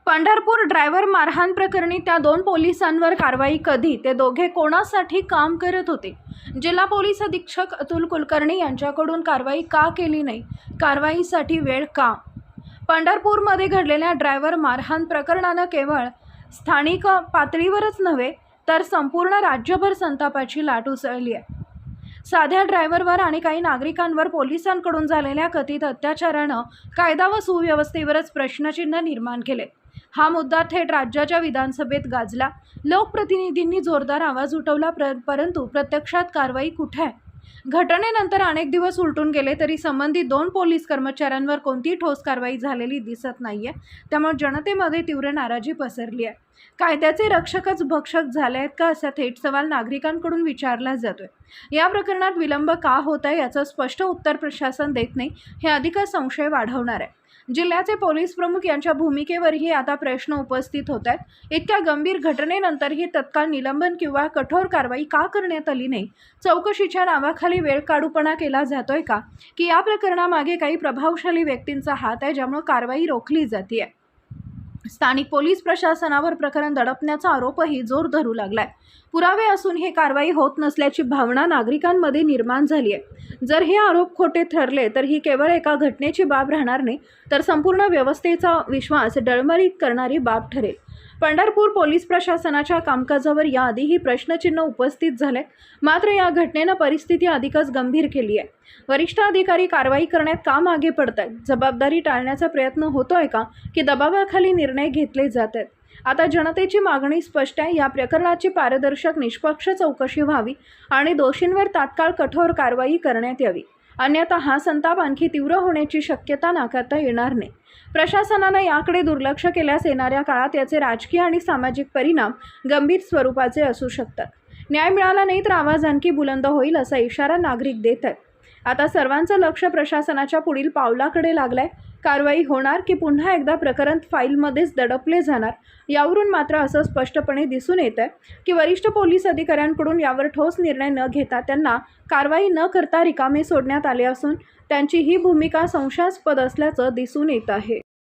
Pandharpur driver मारहाण प्रकरणी त्या दोन पोलिसांवर कारवाई कधी? ते दोघे कोणासाठी काम करत होते? जिल्हा पोलीस अधीक्षक अतुल कुलकर्णी यांच्याकडून कारवाई का केली नाही? कारवाईसाठी वेळ का? पंढरपूरमध्ये घडलेल्या ड्रायव्हर मारहाण प्रकरणानं केवळ स्थानिक पातळीवरच नव्हे तर संपूर्ण राज्यभर संतापाची लाट उसळली आहे. साध्या ड्रायव्हरवर आणि काही नागरिकांवर पोलिसांकडून झालेल्या कथित अत्याचारानं कायदा व सुव्यवस्थेवरच प्रश्नचिन्ह निर्माण केले. हा मुद्दा थेट राज्याच्या विधानसभेत गाजला. लोकप्रतिनिधींनी जोरदार आवाज उठवला, परंतु प्रत्यक्षात कारवाई कुठे आहे? घटनेनंतर अनेक दिवस उलटून गेले तरी संबंधित दोन पोलीस कर्मचाऱ्यांवर कोणतीही ठोस कारवाई झालेली दिसत नाहीये. त्यामुळे जनतेमध्ये तीव्र नाराजी पसरली आहे. कायद्याचे रक्षकच भक्षक झाले आहेत का, असा थेट सवाल नागरिकांकडून विचारला जातोय. या प्रकरणात विलंब का होत आहे याचं स्पष्ट उत्तर प्रशासन देत नाही, हे अधिकच संशय वाढवणार आहे. जिल्ह्याचे पोलीस प्रमुख यांच्या भूमिकेवरही आता प्रश्न उपस्थित होत आहेत. इतक्या गंभीर घटनेनंतरही तत्काळ निलंबन किंवा कठोर कारवाई का करण्यात आली नाही? चौकशीच्या नावाखाली वेळकाढूपणा केला जातोय का, की या प्रकरणामागे काही प्रभावशाली व्यक्तींचा हात आहे ज्यामुळे कारवाई रोखली जाते? स्थानिक पोलीस प्रशासनावर प्रकरण दडपण्याचा आरोपही जोर धरू लागलाय. पुरावे असून हे कारवाई होत नसल्याची भावना नागरिकांमध्ये निर्माण झाली आहे. जर हे आरोप खोटे ठरले तर ही केवळ एका घटनेची बाब राहणार नाही, तर संपूर्ण व्यवस्थेचा विश्वास डळमळीत करणारी बाब ठरेल. पंढरपूर पोलीस प्रशासनाच्या कामकाजावर याआधीही प्रश्नचिन्ह उपस्थित झाले, मात्र या घटनेनं परिस्थिती अधिकच गंभीर केली आहे. वरिष्ठ अधिकारी कारवाई करण्यात का मागे पडतायत? जबाबदारी टाळण्याचा प्रयत्न होतोय का, की दबावाखाली निर्णय घेतले जात आहेत? आता जनतेची मागणी स्पष्ट आहे. या प्रकरणाची पारदर्शक निष्पक्ष चौकशी व्हावी आणि दोषींवर तात्काळ कठोर कारवाई करण्यात यावी. अन्यथा हा संताप आणखी तीव्र होण्याची शक्यता नाकारता येणार नाही. प्रशासनानं याकडे दुर्लक्ष केल्यास येणाऱ्या काळात याचे राजकीय आणि सामाजिक परिणाम गंभीर स्वरूपाचे असू शकतात. न्याय मिळाला नाही तर आवाज आणखी बुलंद होईल, असा इशारा नागरिक देत आहेत. आता सर्वांचं लक्ष प्रशासनाच्या पुढील पावलाकडे लागलंय. कारवाई होणार की पुन्हा एकदा प्रकरण फाईलमध्येच दडपले जाणार? यावरून मात्र असं स्पष्टपणे दिसून येत आहे की वरिष्ठ पोलीस अधिकाऱ्यांकडून यावर ठोस निर्णय न घेता त्यांना कारवाई न करता रिकामे सोडण्यात आले असून त्यांची ही भूमिका संशयास्पद असल्याचं दिसून येत आहे.